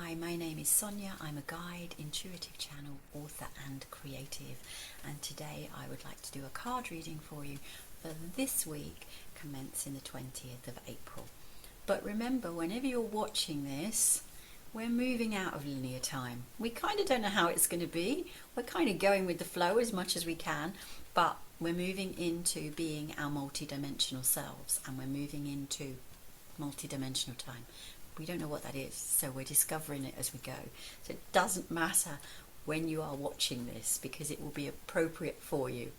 Hi, my name is Sonia. I'm a guide, intuitive channel, author and creative. And today I would like to do a card reading for you for this week, commencing the 20th of April. But remember, whenever you're watching this, we're moving out of linear time. We kind of don't know how it's going to be. We're kind of going with the flow as much as we can, but we're moving into being our multidimensional selves, and we're moving into multidimensional time. We don't know what that is, so we're discovering it as we go. So it doesn't matter when you are watching this, because it will be appropriate for you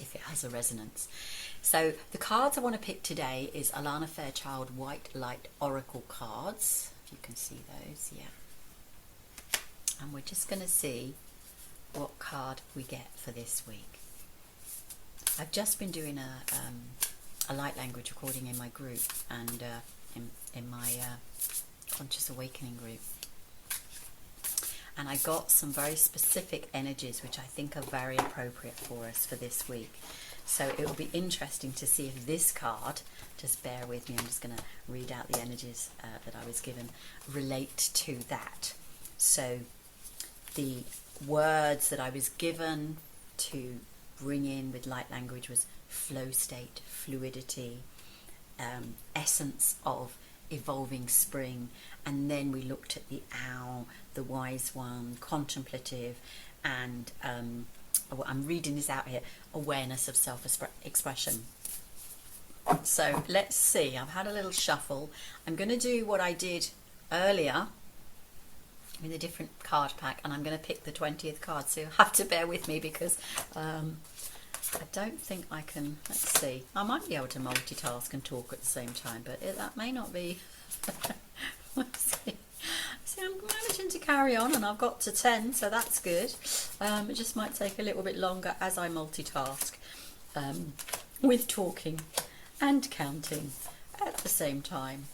if it has a resonance. So the cards I want to pick today is Alana Fairchild White Light Oracle cards, if you can see those, yeah. And we're just going to see what card we get for this week. I've just been doing a light language recording in my group, and in my Conscious Awakening group, and I got some very specific energies which I think are very appropriate for us for this week. So it will be interesting to see if this card, just bear with me, I'm just going to read out the energies that I was given, relate to that. So the words that I was given to bring in with light language was flow state, fluidity, essence of evolving spring, and then we looked at the owl, the wise one, contemplative, and I'm reading this out here, awareness of self-expression. So let's see, I've had a little shuffle. I'm going to do what I did earlier with a different card pack, and I'm going to pick the 20th card, so you'll have to bear with me, because I don't think I can. Let's see, I might be able to multitask and talk at the same time, but that may not be. Let's see. See, I'm managing to carry on, and I've got to 10, so that's good. It just might take a little bit longer as I multitask with talking and counting at the same time,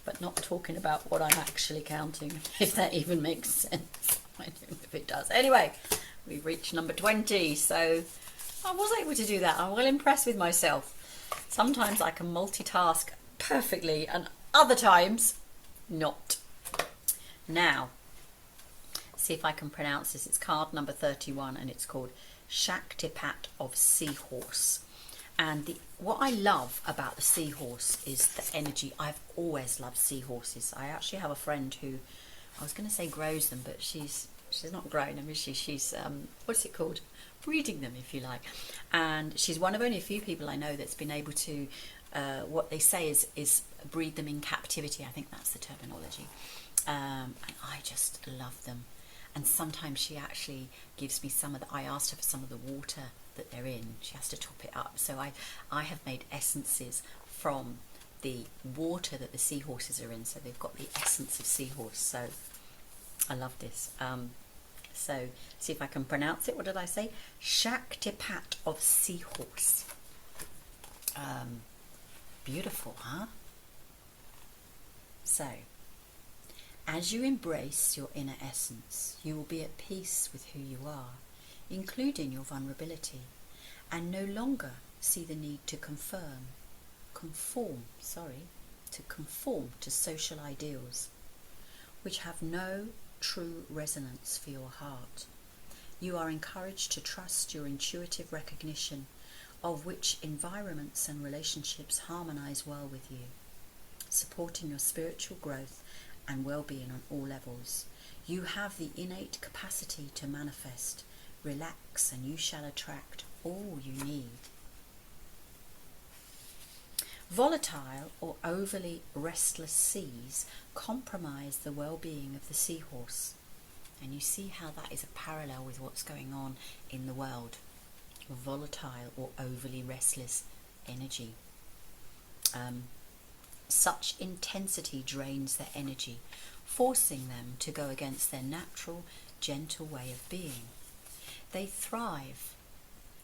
but not talking about what I'm actually counting, if that even makes sense. I don't know if it does. Anyway, we've reached number 20, so I was able to do that. I'm well impressed with myself. Sometimes I can multitask perfectly, and other times not. Now, see if I can pronounce this. It's card number 31, and it's called Shaktipat of Seahorse. And what I love about the seahorse is the energy. I've always loved seahorses. I actually have a friend who, I was going to say grows them, but she's not growing them, is she? She's what's it called? Breeding them, if you like. And she's one of only a few people I know that's been able to, what they say is breed them in captivity. I think that's the terminology. And I just love them. And sometimes she actually gives me some of the, I asked her for some of the water that they're in. She has to top it up. So I have made essences from the water that the seahorses are in. So they've got the essence of seahorse. So I love this. So see if I can pronounce it. What did I say? Shaktipat of Seahorse. Beautiful, huh? So, as you embrace your inner essence, you will be at peace with who you are, including your vulnerability, and no longer see the need to conform to social ideals, which have no true resonance for your heart. You are encouraged to trust your intuitive recognition of which environments and relationships harmonize well with you, supporting your spiritual growth and well-being on all levels. You have the innate capacity to manifest. Relax, and you shall attract all you need. Volatile or overly restless seas compromise the well-being of the seahorse. And you see how that is a parallel with what's going on in the world. Volatile or overly restless energy. Such intensity drains their energy, forcing them to go against their natural, gentle way of being. They thrive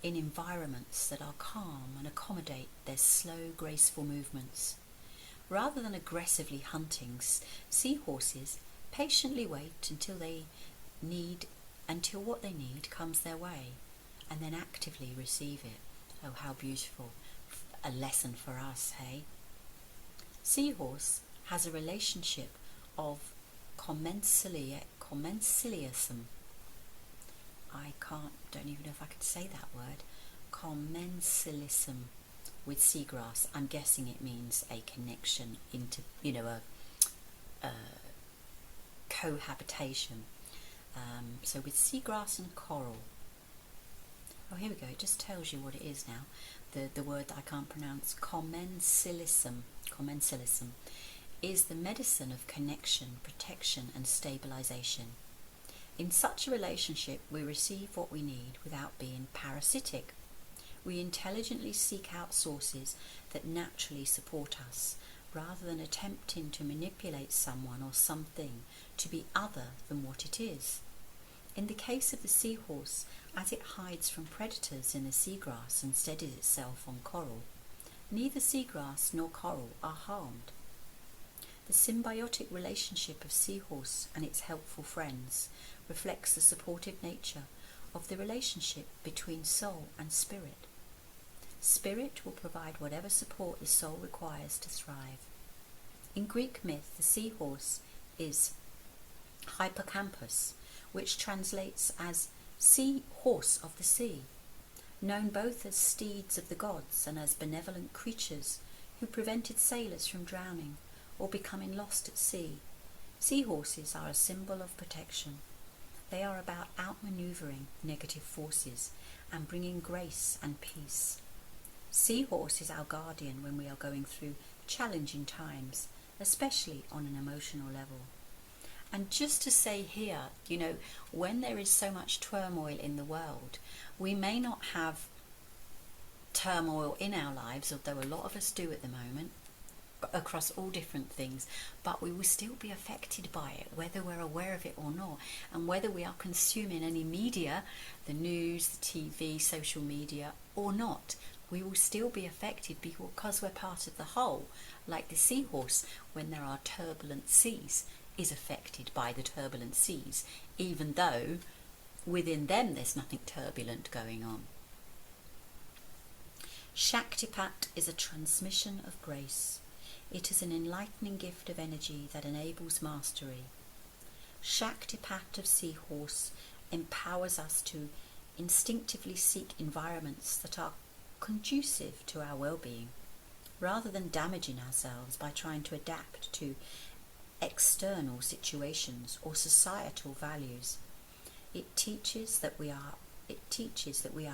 in environments that are calm and accommodate their slow, graceful movements. Rather than aggressively hunting, seahorses patiently wait until what they need comes their way, and then actively receive it. Oh, how beautiful. A lesson for us, hey? Seahorse has a relationship of commensalism. Don't even know if I could say that word. Commensalism with seagrass. I'm guessing it means a connection into, a cohabitation. So with seagrass and coral. Oh, here we go. It just tells you what it is now. The word that I can't pronounce. Commensalism is the medicine of connection, protection and stabilization. In such a relationship, we receive what we need without being parasitic. We intelligently seek out sources that naturally support us, rather than attempting to manipulate someone or something to be other than what it is. In the case of the seahorse, as it hides from predators in the seagrass and steadies itself on coral, neither seagrass nor coral are harmed. The symbiotic relationship of seahorse and its helpful friends reflects the supportive nature of the relationship between soul and spirit. Spirit will provide whatever support the soul requires to thrive. In Greek myth, the seahorse is Hippocampus, which translates as sea horse of the sea, known both as steeds of the gods and as benevolent creatures who prevented sailors from drowning or becoming lost at sea. Seahorses are a symbol of protection. They are about outmaneuvering negative forces and bringing grace and peace. Seahorse is our guardian when we are going through challenging times, especially on an emotional level. And just to say here, when there is so much turmoil in the world, we may not have turmoil in our lives, although a lot of us do at the moment, across all different things, but we will still be affected by it, whether we're aware of it or not, and whether we are consuming any media, the news, the TV, social media, or not. We will still be affected because we're part of the whole, like the seahorse, when there are turbulent seas, is affected by the turbulent seas, even though within them there's nothing turbulent going on. Shaktipat is a transmission of grace. It is an enlightening gift of energy that enables mastery. Shaktipat of seahorse empowers us to instinctively seek environments that are conducive to our well-being, rather than damaging ourselves by trying to adapt to external situations or societal values. It teaches that we are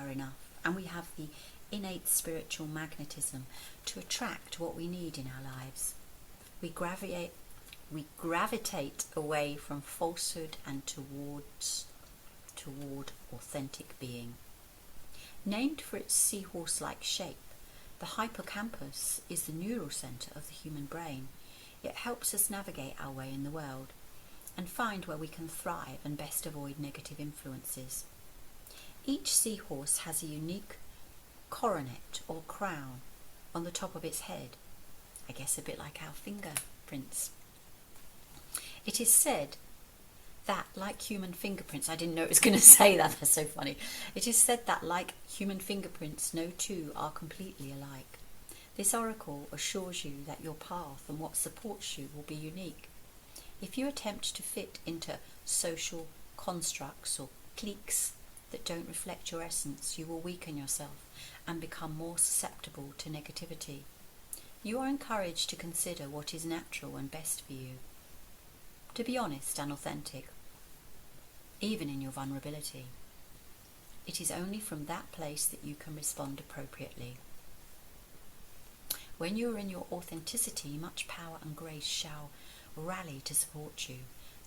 enough, and we have the innate spiritual magnetism to attract what we need in our lives. We gravitate away from falsehood and toward authentic being. Named for its seahorse-like shape, the hippocampus is the neural centre of the human brain. It helps us navigate our way in the world and find where we can thrive and best avoid negative influences. Each seahorse has a unique coronet or crown on the top of its head, I guess a bit like our fingerprints. It is said that, like human fingerprints, I didn't know it was going to say that, that's so funny. It is said that, like human fingerprints, no two are completely alike. This oracle assures you that your path and what supports you will be unique. If you attempt to fit into social constructs or cliques that don't reflect your essence, you will weaken yourself and become more susceptible to negativity. You are encouraged to consider what is natural and best for you, to be honest and authentic, even in your vulnerability. It is only from that place that you can respond appropriately. When you are in your authenticity, much power and grace shall rally to support you.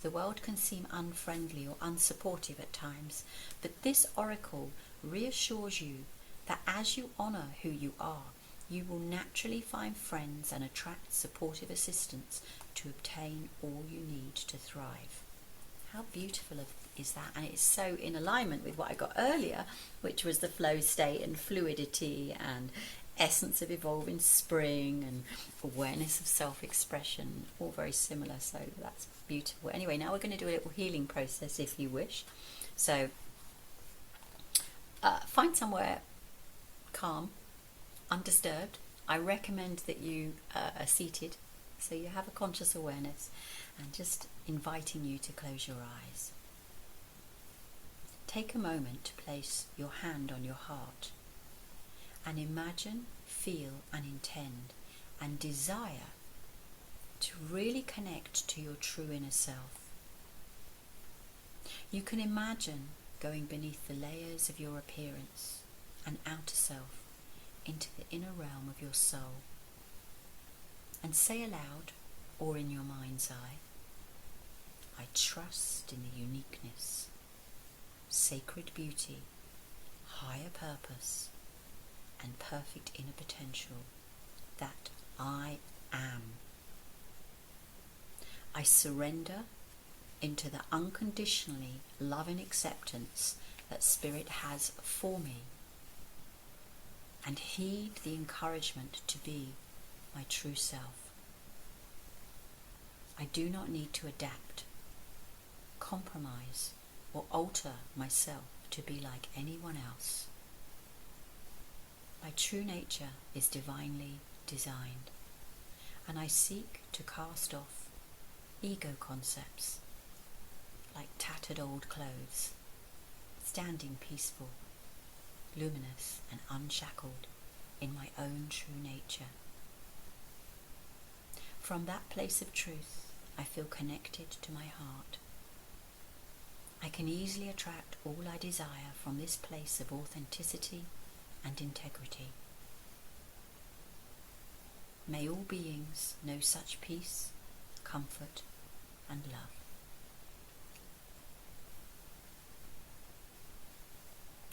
The world can seem unfriendly or unsupportive at times, but this oracle reassures you that as you honour who you are, you will naturally find friends and attract supportive assistance to obtain all you need to thrive. How beautiful is that? And it's so in alignment with what I got earlier, which was the flow state and fluidity and essence of evolving spring and awareness of self-expression, all very similar, so that's beautiful. Anyway, now we're going to do a little healing process if you wish. So find somewhere calm, undisturbed. I recommend that you are seated So you have a conscious awareness, and just inviting you to close your eyes. Take a moment to place your hand on your heart and imagine, feel and intend and desire to really connect to your true inner self. You can imagine going beneath the layers of your appearance and outer self into the inner realm of your soul, and say aloud or in your mind's eye, I trust in the uniqueness, sacred beauty, higher purpose and perfect inner potential that I am. I surrender into the unconditionally loving acceptance that Spirit has for me, and heed the encouragement to be my true self. I do not need to adapt, compromise, or alter myself to be like anyone else. My true nature is divinely designed, and I seek to cast off ego concepts like tattered old clothes, standing peaceful, luminous and unshackled in my own true nature. From that place of truth, I feel connected to my heart. I can easily attract all I desire from this place of authenticity and integrity. May all beings know such peace, comfort, and love.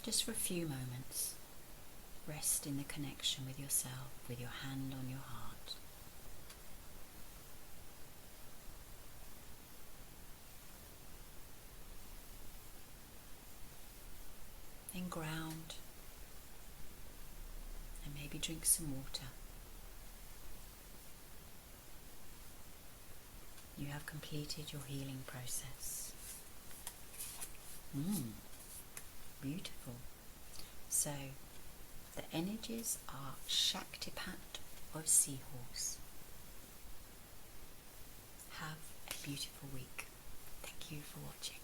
Just for a few moments, rest in the connection with yourself, with your hand on your heart. Then ground, and maybe drink some water. You have completed your healing process. Beautiful. So the energies are Shaktipat of Seahorse. Have a beautiful week. Thank you for watching.